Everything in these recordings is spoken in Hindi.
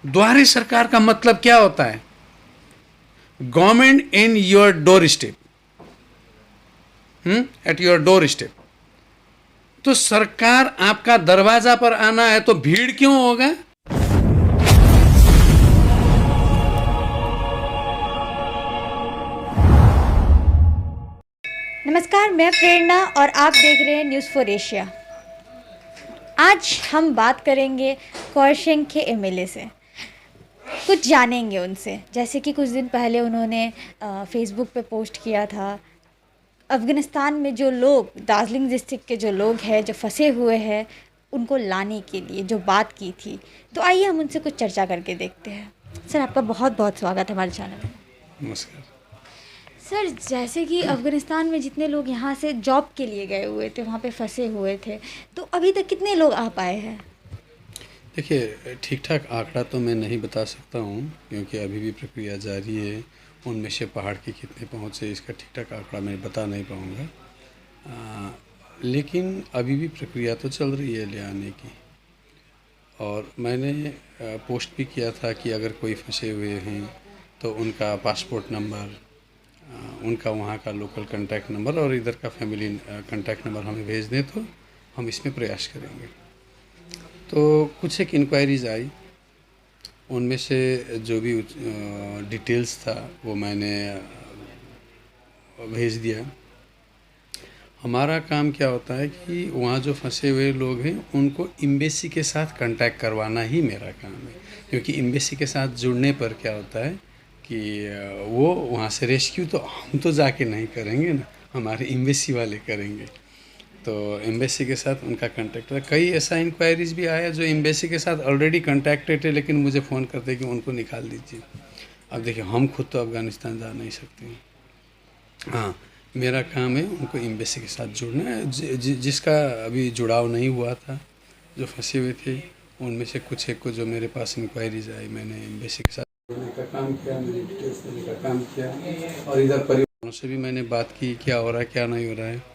द्वारे सरकार का मतलब क्या होता है? Government in your door step, at your door step. तो सरकार आपका दरवाजा पर आना है तो भीड़ क्यों होगा? नमस्कार, मैं प्रेरणा और आप देख रहे हैं न्यूज़ फॉर एशिया। आज हम बात करेंगे कौशेंग के एमएलए से, कुछ जानेंगे उनसे। जैसे कि कुछ दिन पहले उन्होंने फेसबुक पे पोस्ट किया था, अफ़गानिस्तान में जो लोग, दार्जिलिंग डिस्ट्रिक्ट के जो लोग हैं जो फंसे हुए हैं, उनको लाने के लिए जो बात की थी। तो आइए हम उनसे कुछ चर्चा करके देखते हैं। सर, आपका बहुत बहुत स्वागत है हमारे चैनल में। नमस्कार सर, जैसे कि अफ़गानिस्तान में जितने लोग यहाँ से जॉब के लिए गए हुए थे, वहाँ पे फंसे हुए थे, तो अभी तक कितने लोग आ पाए हैं? देखिए, ठीक ठाक आंकड़ा तो मैं नहीं बता सकता हूँ क्योंकि अभी भी प्रक्रिया जारी है। उनमें से पहाड़ के कितने पहुँचे इसका ठीक ठाक आंकड़ा मैं बता नहीं पाऊँगा, लेकिन अभी भी प्रक्रिया तो चल रही है ले आने की। और मैंने पोस्ट भी किया था कि अगर कोई फंसे हुए हैं तो उनका पासपोर्ट नंबर, उनका वहाँ का लोकल कांटेक्ट नंबर और इधर का फैमिली कांटेक्ट नंबर हमें भेज दें तो हम इसमें प्रयास करेंगे। तो कुछ एक इंक्वायरीज़ आई, उनमें से जो भी डिटेल्स था वो मैंने भेज दिया। हमारा काम क्या होता है कि वहाँ जो फंसे हुए लोग हैं उनको एम्बेसी के साथ कांटेक्ट करवाना ही मेरा काम है, क्योंकि एम्बेसी के साथ जुड़ने पर क्या होता है कि वो वहाँ से रेस्क्यू तो हम तो जाके नहीं करेंगे ना, हमारे एम्बेसी वाले करेंगे। तो एम्बेसी के साथ उनका कांटेक्ट है। कई ऐसा इंक्वायरीज़ भी आया जो एम्बेसी के साथ ऑलरेडी कांटेक्टेड है लेकिन मुझे फ़ोन करते कि उनको निकाल दीजिए। अब देखिए, हम खुद तो अफ़गानिस्तान जा नहीं सकते हैं। हाँ, मेरा काम है उनको एम्बेसी के साथ जोड़ना है। जिसका अभी जुड़ाव नहीं हुआ था, जो फंसे हुए थे, उनमें से कुछ एक को जो मेरे पास इंक्वायरीज आई, मैंने एम्बेसी के साथ जोड़ने का काम किया, मैंने डिटेल्स देने का काम किया और इधर परिवारों से भी मैंने बात की क्या हो रहा है क्या नहीं हो रहा है।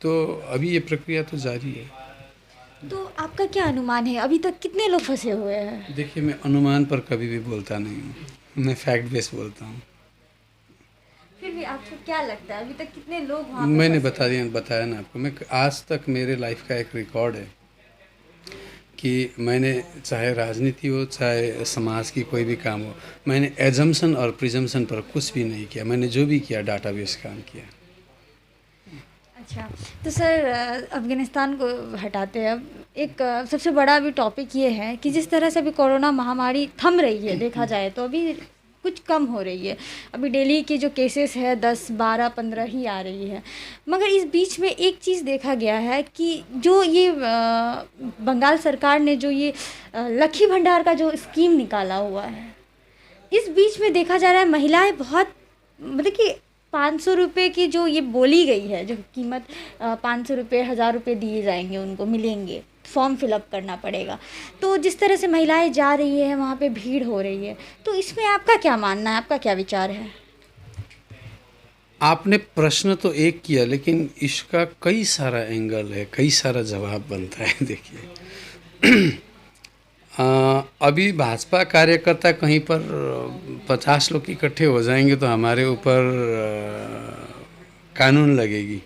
तो अभी ये प्रक्रिया तो जारी है। तो आपका क्या अनुमान है, अभी तक कितने लोग फंसे हुए हैं? देखिए, मैं अनुमान पर कभी भी बोलता नहीं हूँ, मैं फैक्ट बेस बोलता हूँ। फिर भी आपको क्या लगता है, अभी तक कितने लोग वहाँ पे मैंने फंसे हैं? बताया ना आपको, मैं आज तक मेरे लाइफ का एक रिकॉर्ड है कि मैंने, चाहे राजनीति हो चाहे समाज की कोई भी काम हो, मैंने एजम्पशन और प्रिजम्पशन पर कुछ भी नहीं किया। मैंने जो भी किया डाटाबेस काम किया। अच्छा, तो सर अफ़गानिस्तान को हटाते हैं। अब एक सबसे बड़ा अभी टॉपिक ये है कि जिस तरह से अभी कोरोना महामारी थम रही है, देखा जाए तो अभी कुछ कम हो रही है। अभी डेली की जो केसेस है 10, 12, 15 ही आ रही है। मगर इस बीच में एक चीज़ देखा गया है कि जो ये बंगाल सरकार ने जो ये लक्ष्मी भंडार का जो स्कीम निकाला हुआ है, इस बीच में देखा जा रहा है महिलाएं बहुत, मतलब कि 500 रुपये की जो ये बोली गई है जो कीमत, 500 रुपये, 1000 रुपये दिए जाएंगे, उनको मिलेंगे, फॉर्म फिलअप करना पड़ेगा। तो जिस तरह से महिलाएं जा रही है, वहाँ पे भीड़ हो रही है, तो इसमें आपका क्या मानना है, आपका क्या विचार है? आपने प्रश्न तो एक किया लेकिन इसका कई सारा एंगल है, कई सारा जवाब बनता है। देखिए, अभी भाजपा कार्यकर्ता कहीं पर 50 लोग इकट्ठे हो जाएंगे तो हमारे ऊपर कानून लगेगी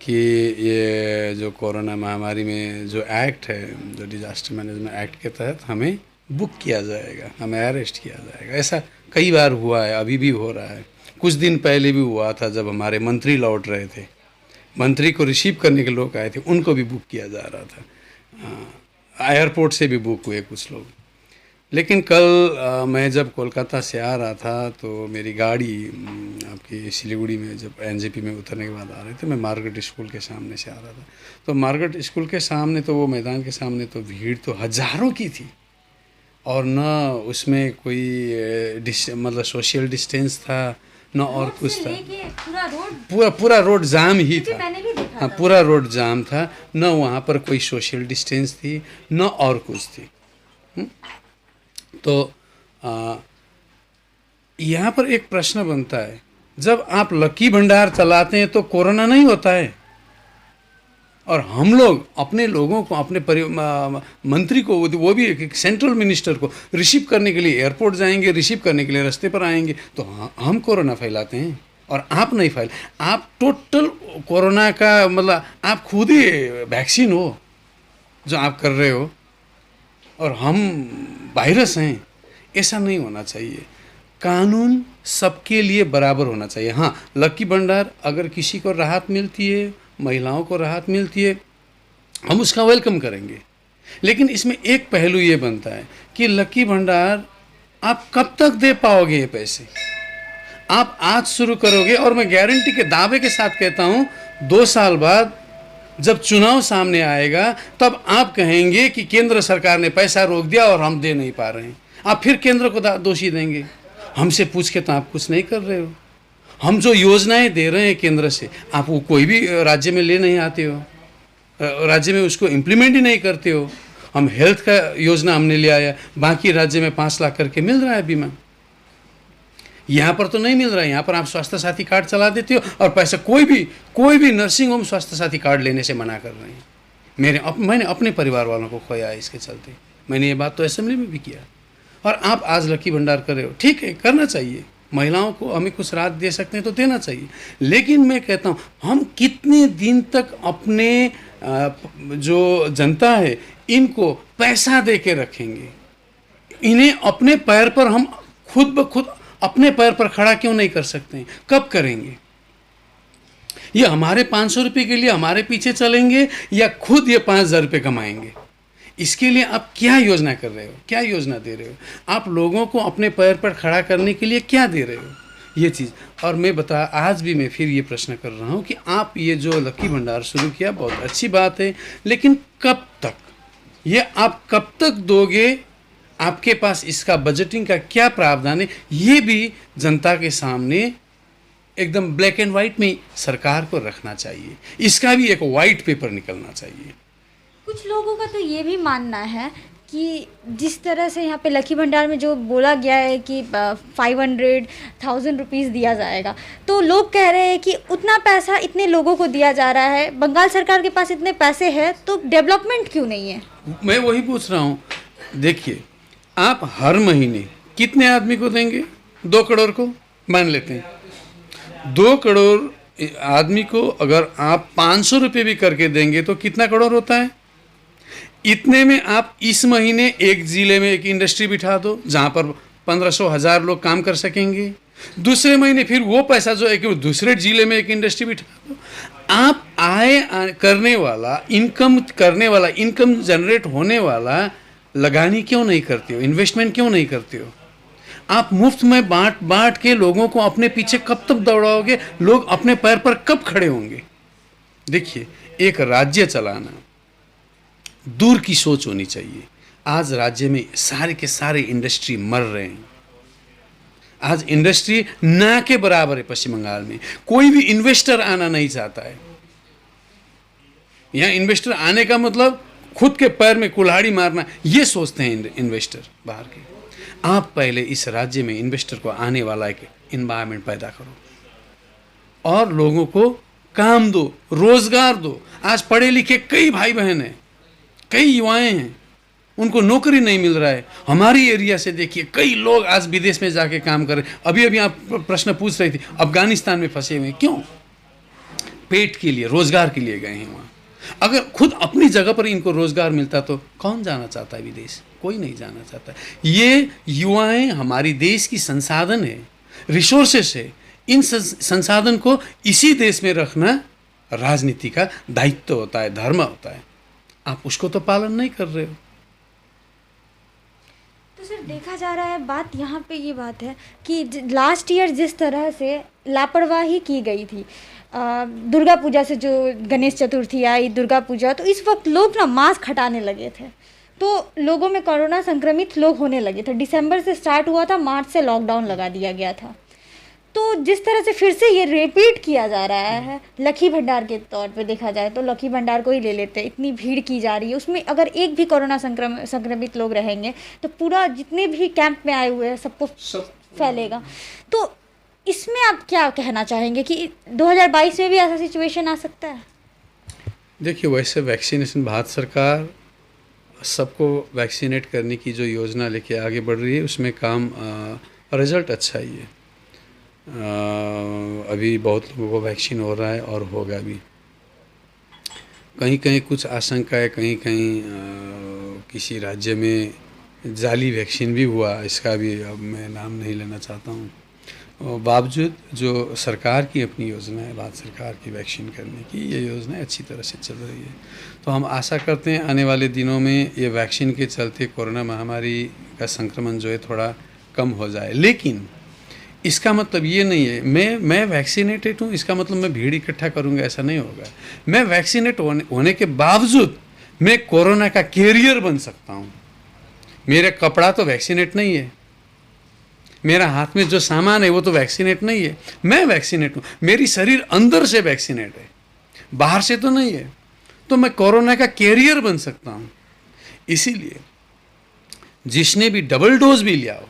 कि ये जो कोरोना महामारी में जो एक्ट है, जो डिजास्टर मैनेजमेंट एक्ट के तहत हमें बुक किया जाएगा, हमें अरेस्ट किया जाएगा। ऐसा कई बार हुआ है, अभी भी हो रहा है। कुछ दिन पहले भी हुआ था जब हमारे मंत्री लौट रहे थे, मंत्री को रिसीव करने के लोग आए थे, उनको भी बुक किया जा रहा था। एयरपोर्ट से भी बुक हुए कुछ लोग। लेकिन कल मैं जब कोलकाता से आ रहा था तो मेरी गाड़ी आपकी सिलीगुड़ी में जब एनजेपी में उतरने के बाद आ रहे थे, मैं मार्केट स्कूल के सामने से आ रहा था। तो मार्केट स्कूल के सामने तो वो मैदान के सामने तो भीड़ तो हज़ारों की थी और न उसमें कोई मतलब सोशल डिस्टेंस था न और कुछ था। पूरा रोड जाम ही था। मैंने भी देखा हाँ, था। पूरा रोड जाम था, न वहाँ पर कोई सोशल डिस्टेंस थी न और कुछ थी। तो यहाँ पर एक प्रश्न बनता है, जब आप लकी भंडार चलाते हैं तो कोरोना नहीं होता है और हम लोग अपने लोगों को, अपने मंत्री को, वो भी एक सेंट्रल मिनिस्टर को रिसीव करने के लिए एयरपोर्ट जाएंगे, रिसीव करने के लिए रास्ते पर आएंगे, तो हम कोरोना फैलाते हैं और आप नहीं फैल। आप टोटल कोरोना का मतलब आप खुद ही वैक्सीन हो जो आप कर रहे हो, और हम वायरस हैं। ऐसा नहीं होना चाहिए। कानून सबके लिए बराबर होना चाहिए। हाँ, लकी भंडार अगर किसी को राहत मिलती है, महिलाओं को राहत मिलती है, हम उसका वेलकम करेंगे। लेकिन इसमें एक पहलू ये बनता है कि लकी भंडार आप कब तक दे पाओगे ये पैसे? आप आज शुरू करोगे और मैं गारंटी के दावे के साथ कहता हूँ 2 साल बाद जब चुनाव सामने आएगा तब आप कहेंगे कि केंद्र सरकार ने पैसा रोक दिया और हम दे नहीं पा रहे हैं। आप फिर केंद्र को दोषी देंगे। हमसे पूछ के तो आप कुछ नहीं कर रहे हो। हम जो योजनाएं दे रहे हैं केंद्र से, आप वो कोई भी राज्य में ले नहीं आते हो, राज्य में उसको इम्प्लीमेंट ही नहीं करते हो। हम हेल्थ का योजना हमने ले आया, बाकी राज्य में 5 लाख करके मिल रहा है बीमा, यहाँ पर तो नहीं मिल रहा है। यहाँ पर आप स्वास्थ्य साथी कार्ड चला देते हो और पैसा कोई भी नर्सिंग होम स्वास्थ्य साथी कार्ड लेने से मना कर रहे हैं। मैंने अपने परिवार वालों को खोया है इसके चलते। मैंने ये बात तो असेंबली में भी किया। और आप आज लकी भंडार कर रहे हो, ठीक है, करना चाहिए। महिलाओं को हमें कुछ राहत दे सकते हैं तो देना चाहिए। लेकिन मैं कहता हूँ हम कितने दिन तक अपने जो जनता है इनको पैसा दे के रखेंगे? इन्हें अपने पैर पर हम खुद ब खुद अपने पैर पर खड़ा क्यों नहीं कर सकते हैं? कब करेंगे? ये हमारे 500 रुपये के लिए हमारे पीछे चलेंगे या खुद ये 5000 रुपये कमाएंगे? इसके लिए आप क्या योजना कर रहे हो, क्या योजना दे रहे हो? आप लोगों को अपने पैर पर खड़ा करने के लिए क्या दे रहे हो? ये चीज़। और मैं आज भी मैं फिर ये प्रश्न कर रहा हूँ कि आप ये जो लकी भंडार शुरू किया बहुत अच्छी बात है, लेकिन कब तक? ये आप कब तक दोगे? आपके पास इसका बजटिंग का क्या प्रावधान है? ये भी जनता के सामने एकदम ब्लैक एंड वाइट में सरकार को रखना चाहिए। इसका भी एक वाइट पेपर निकलना चाहिए। कुछ लोगों का तो ये भी मानना है कि जिस तरह से यहाँ पे लकी भंडार में जो बोला गया है कि 500,000 रुपीज़ दिया जाएगा, तो लोग कह रहे हैं कि उतना पैसा इतने लोगों को दिया जा रहा है, बंगाल सरकार के पास इतने पैसे हैं तो डेवलपमेंट क्यों नहीं है? मैं वही पूछ रहा हूँ। देखिए, आप हर महीने कितने आदमी को देंगे? 2 करोड़ को मान लेते हैं। 2 करोड़ आदमी को अगर आप 500 रुपये भी करके देंगे तो कितना करोड़ होता है? इतने में आप इस महीने एक ज़िले में एक इंडस्ट्री बिठा दो जहाँ पर 1500-1000 लोग काम कर सकेंगे। दूसरे महीने फिर वो पैसा जो है कि दूसरे ज़िले में एक इंडस्ट्री बिठा दो। आप करने वाला इनकम जनरेट होने वाला लगानी क्यों नहीं करते हो? इन्वेस्टमेंट क्यों नहीं करते हो? आप मुफ्त में बांट के लोगों को अपने पीछे कब तक दौड़ाओगे? लोग अपने पैर पर कब खड़े होंगे? देखिए, एक राज्य चलाना दूर की सोच होनी चाहिए। आज राज्य में सारे के सारे इंडस्ट्री मर रहे हैं। आज इंडस्ट्री ना के बराबर है। पश्चिम बंगाल में कोई भी इन्वेस्टर आना नहीं चाहता है। यहाँ इन्वेस्टर आने का मतलब खुद के पैर में कुल्हाड़ी मारना, ये सोचते हैं इन्वेस्टर बाहर के। आप पहले इस राज्य में इन्वेस्टर को आने वाला एक इन्वायरमेंट पैदा करो और लोगों को काम दो, रोजगार दो। आज पढ़े लिखे कई भाई बहन हैं, कई युवाएं हैं, उनको नौकरी नहीं मिल रहा है। हमारी एरिया से देखिए कई लोग आज विदेश में जाके काम कर रहे हैं। अभी आप प्रश्न पूछ रही थी, अफगानिस्तान में फंसे हुए हैं। क्यों? पेट के लिए, रोजगार के लिए गए हैं वहाँ। अगर खुद अपनी जगह पर इनको रोजगार मिलता तो कौन जाना चाहता है विदेश? कोई नहीं जाना चाहता। ये युवाएं हमारी देश की संसाधन है, रिसोर्सेस है। इन संसाधन को इसी देश में रखना राजनीति का दायित्व होता है, धर्म होता है। आप उसको तो पालन नहीं कर रहे हो। तो सर देखा जा रहा है, बात यहाँ पे ये बात है कि लास्ट ईयर जिस तरह से लापरवाही की गई थी, दुर्गा पूजा से जो गणेश चतुर्थी आई, दुर्गा पूजा, तो इस वक्त लोग ना मास्क हटाने लगे थे, तो लोगों में कोरोना संक्रमित लोग होने लगे थे। दिसंबर से स्टार्ट हुआ था, मार्च से लॉकडाउन लगा दिया गया था। तो जिस तरह से फिर से ये रिपीट किया जा रहा है, लकी भंडार के तौर पे देखा जाए तो लकी भंडार को ही ले लेते हैं। इतनी भीड़ की जा रही है, उसमें अगर एक भी कोरोना संक्रमित लोग रहेंगे तो पूरा जितने भी कैंप में आए हुए हैं सबको फैलेगा। तो इसमें आप क्या कहना चाहेंगे कि 2022 में भी ऐसा सिचुएशन आ सकता है? देखिए, वैसे वैक्सीनेशन भारत सरकार सबको वैक्सीनेट करने की जो योजना लेके आगे बढ़ रही है, उसमें काम रिज़ल्ट अच्छा ही है। अभी बहुत लोगों को वैक्सीन हो रहा है और होगा भी। कहीं कहीं कुछ आशंका है, कहीं कहीं किसी राज्य में जाली वैक्सीन भी हुआ, इसका भी अब मैं नाम नहीं लेना चाहता हूँ। बावजूद जो सरकार की अपनी योजना है, भारत सरकार की वैक्सीन करने की, ये योजना अच्छी तरह से चल रही है। तो हम आशा करते हैं आने वाले दिनों में ये वैक्सीन के चलते कोरोना महामारी का संक्रमण जो है थोड़ा कम हो जाए। लेकिन इसका मतलब ये नहीं है मैं वैक्सीनेटेड हूँ, इसका मतलब मैं भीड़ इकट्ठा करूँगा, ऐसा नहीं होगा। मैं वैक्सीनेट होने के बावजूद मैं कोरोना का कैरियर बन सकता हूँ। मेरा कपड़ा तो वैक्सीनेट नहीं है, मेरा हाथ में जो सामान है वो तो वैक्सीनेट नहीं है। मैं वैक्सीनेट हूँ, मेरी शरीर अंदर से वैक्सीनेट है, बाहर से तो नहीं है। तो मैं कोरोना का कैरियर बन सकता हूँ। इसीलिए जिसने भी डबल डोज भी लिया हो,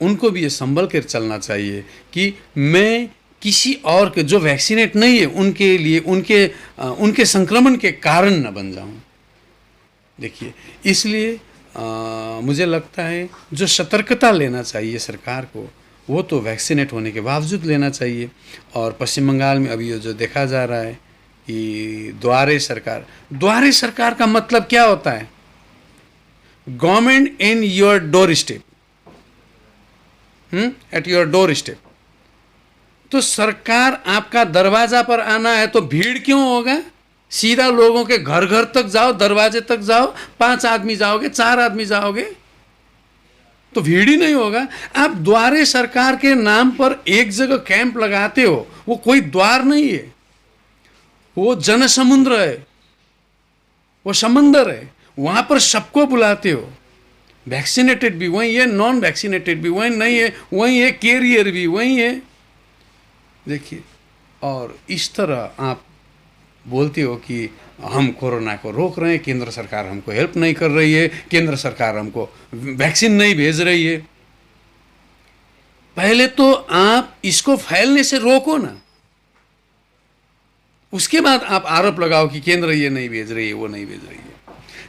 उनको भी ये संभल कर चलना चाहिए कि मैं किसी और के जो वैक्सीनेट नहीं है उनके लिए उनके संक्रमण के कारण न बन जाऊं। देखिए, इसलिए मुझे लगता है जो सतर्कता लेना चाहिए सरकार को, वो तो वैक्सीनेट होने के बावजूद लेना चाहिए। और पश्चिम बंगाल में अभी जो देखा जा रहा है कि द्वारे सरकार का मतलब क्या होता है? Government in your door step, at your door step. तो सरकार आपका दरवाजा पर आना है तो भीड़ क्यों होगा? सीधा लोगों के घर घर तक जाओ, दरवाजे तक जाओ, 5 आदमी जाओगे, 4 आदमी जाओगे तो भीड़ ही नहीं होगा। आप द्वारे सरकार के नाम पर एक जगह कैंप लगाते हो, वो कोई द्वार नहीं है, वो जनसमुद्र है, वो समंदर है। वहां पर सबको बुलाते हो, वैक्सीनेटेड भी वही है, नॉन वैक्सीनेटेड भी वही है, कैरियर भी वही है। देखिए, और इस तरह आप बोलते हो कि हम कोरोना को रोक रहे हैं, केंद्र सरकार हमको हेल्प नहीं कर रही है, केंद्र सरकार हमको वैक्सीन नहीं भेज रही है। पहले तो आप इसको फैलने से रोको ना, उसके बाद आप आरोप लगाओ कि केंद्र ये नहीं भेज रही है, वो नहीं भेज रही है।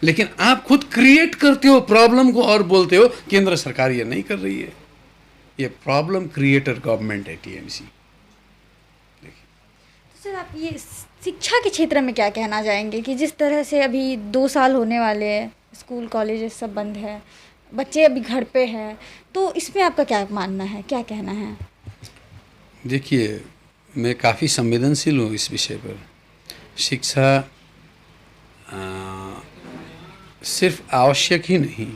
लेकिन आप खुद क्रिएट करते हो प्रॉब्लम को और बोलते हो केंद्र सरकार ये नहीं कर रही है। ये प्रॉब्लम क्रिएटर गवर्नमेंट है, टीएमसी। सर, आप ये शिक्षा के क्षेत्र में क्या कहना चाहेंगे कि जिस तरह से अभी 2 साल होने वाले हैं, स्कूल कॉलेज सब बंद है, बच्चे अभी घर पे हैं, तो इसमें आपका क्या मानना है, क्या कहना है? देखिए, मैं काफ़ी संवेदनशील हूँ इस विषय पर। शिक्षा सिर्फ आवश्यक ही नहीं,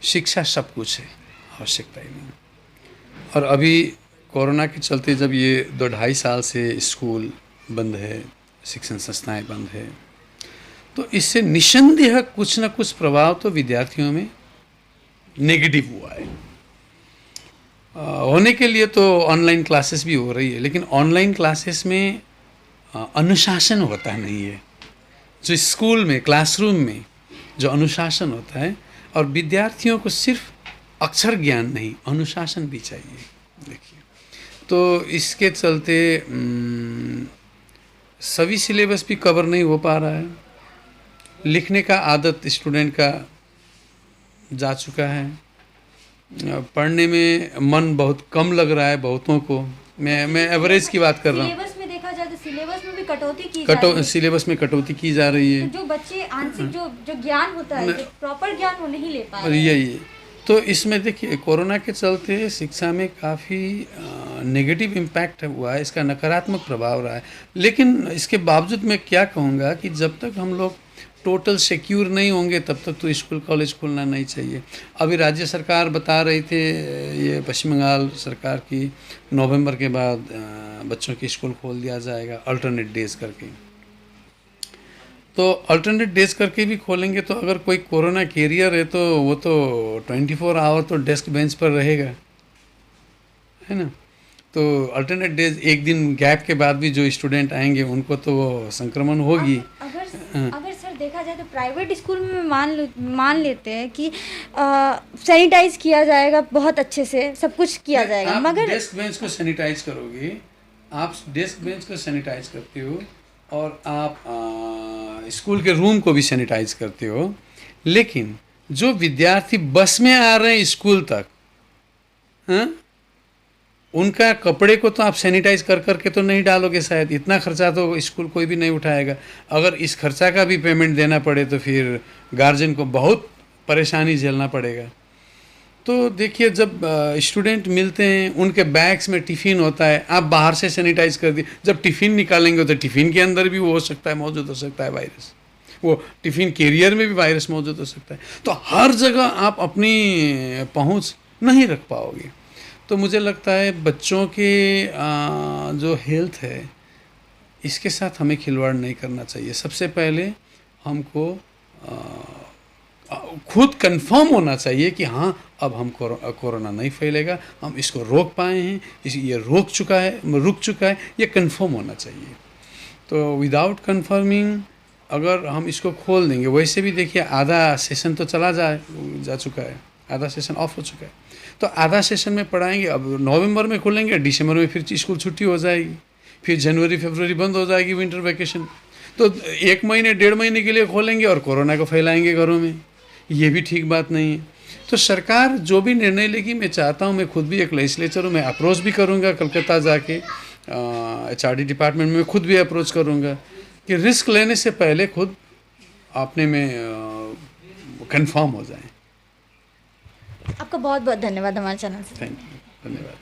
शिक्षा सब कुछ है, आवश्यकता ही नहीं। और अभी कोरोना के चलते जब ये 2-2.5 साल से स्कूल बंद है, शिक्षण संस्थाएं बंद है, तो इससे निस्संदेह कुछ न कुछ प्रभाव तो विद्यार्थियों में नेगेटिव हुआ है। होने के लिए तो ऑनलाइन क्लासेस भी हो रही है, लेकिन ऑनलाइन क्लासेस में अनुशासन होता नहीं है। जो स्कूल में, क्लासरूम में जो अनुशासन होता है, और विद्यार्थियों को सिर्फ अक्षर ज्ञान नहीं, अनुशासन भी चाहिए। देखिए, तो इसके चलते सभी सिलेबस भी कवर नहीं हो पा रहा है। लिखने का आदत स्टूडेंट का जा चुका है, पढ़ने में मन बहुत कम लग रहा है बहुतों को। मैं एवरेज की बात कर रहा हूँ। सिलेबस में देखा जाए तो सिलेबस में भी कटौती की जा रही है। सिलेबस में कटौती की जा रही है। तो जो बच्चे आंशिक जो ज्ञान होता है, जो प्रॉपर ज्ञान वो नहीं ले पा और रहे हैं। यही, तो इसमें देखिए कोरोना के चलते शिक्षा में काफ़ी नेगेटिव इम्पैक्ट हुआ है, इसका नकारात्मक प्रभाव रहा है। लेकिन इसके बावजूद मैं क्या कहूँगा कि जब तक हम लोग टोटल सिक्योर नहीं होंगे तब तक तो स्कूल कॉलेज खोलना नहीं चाहिए। अभी राज्य सरकार बता रही थे, ये पश्चिम बंगाल सरकार की, नवंबर के बाद बच्चों की स्कूल खोल दिया जाएगा अल्टरनेट डेज करके। तो अल्टरनेट डेज करके भी खोलेंगे तो अगर कोई कोरोना कैरियर है तो वो तो 24 आवर तो डेस्क बेंच पर रहेगा, है ना। तो अल्टरनेट डेज, एक दिन गैप के बाद भी जो स्टूडेंट आएंगे उनको तो वो संक्रमण होगी। अगर सर देखा जाए तो प्राइवेट स्कूल में मान लेते हैं कि सैनिटाइज किया जाएगा, बहुत अच्छे से सब कुछ किया जाएगा, मगर डेस्क बेंच को सैनिटाइज करोगे, आप डेस्क बेंच को सैनिटाइज करते हो और आप स्कूल के रूम को भी सैनिटाइज करते हो, लेकिन जो विद्यार्थी बस में आ रहे हैं स्कूल तक, हाँ, उनका कपड़े को तो आप सैनिटाइज कर करके तो नहीं डालोगे शायद, इतना खर्चा तो स्कूल कोई भी नहीं उठाएगा। अगर इस खर्चा का भी पेमेंट देना पड़े तो फिर गार्जियन को बहुत परेशानी झेलना पड़ेगा। तो देखिए, जब स्टूडेंट मिलते हैं उनके बैग्स में टिफ़िन होता है, आप बाहर से सैनिटाइज कर दिए, जब टिफ़िन निकालेंगे तो टिफ़िन के अंदर भी वो हो सकता है, मौजूद हो सकता है वायरस, वो टिफ़िन कैरियर में भी वायरस मौजूद हो सकता है। तो हर जगह आप अपनी पहुंच नहीं रख पाओगे। तो मुझे लगता है बच्चों के जो हेल्थ है इसके साथ हमें खिलवाड़ नहीं करना चाहिए। सबसे पहले हमको खुद कंफर्म होना चाहिए कि हाँ, अब हम कोरोना नहीं फैलेगा, हम इसको रोक पाए हैं, ये रुक चुका है, ये कंफर्म होना चाहिए। तो विदाउट कंफर्मिंग अगर हम इसको खोल देंगे, वैसे भी देखिए आधा सेशन तो जा चुका है, आधा सेशन ऑफ हो चुका है, तो आधा सेशन में पढ़ाएंगे। अब नवंबर में खोलेंगे, दिसंबर में फिर स्कूल छुट्टी हो जाएगी, फिर जनवरी फरवरी बंद हो जाएगी विंटर वैकेशन। तो 1 महीने 1.5 महीने के लिए खोलेंगे और कोरोना को फैलाएंगे घरों में, ये भी ठीक बात नहीं है। तो सरकार जो भी निर्णय लेगी, मैं चाहता हूँ, मैं खुद भी एक लेजिस्लेचर हूँ, मैं अप्रोच भी करूँगा कलकत्ता जाके, HRD डिपार्टमेंट में खुद भी अप्रोच करूँगा कि रिस्क लेने से पहले खुद अपने में कंफर्म हो जाए। आपका बहुत बहुत धन्यवाद हमारे चैनल से। थैंक यू, धन्यवाद।